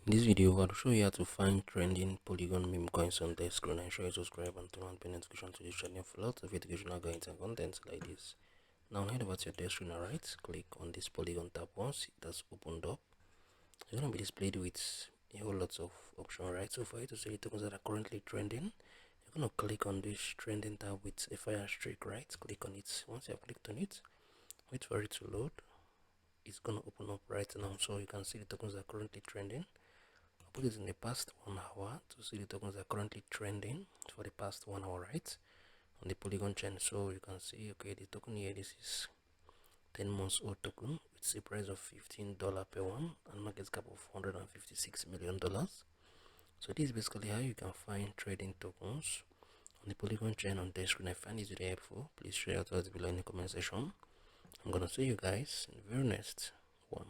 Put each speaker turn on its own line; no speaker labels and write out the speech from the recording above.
In this video, I'll show you how to find trending Polygon Memecoins on Dexscreener. Ensure you subscribe and turn on the notification to this channel for lots of educational guides and content like this. Now head over to your Dexscreener, right? Click on this Polygon tab. Once it has opened up, you're going to be displayed with a whole lot of options, right? So for you to see the tokens that are currently trending, you're going to click on this trending tab with a fire streak, right? Click on it. Once you have clicked on it, wait for it to load. It's going to open up right now, so you can see the tokens that are currently trending. Put it in the past 1 hour to see the tokens that are currently trending for the past 1 hour, right, on the Polygon chain. So you can see, okay, the token here, this is 10 months old token with a price of $15 per one and market cap of $156 million. So this is basically how you can find trading tokens on the Polygon chain on Dexscreener. I find this video helpful. Please share your thoughts below in the comment section. I'm gonna see you guys in the very next one.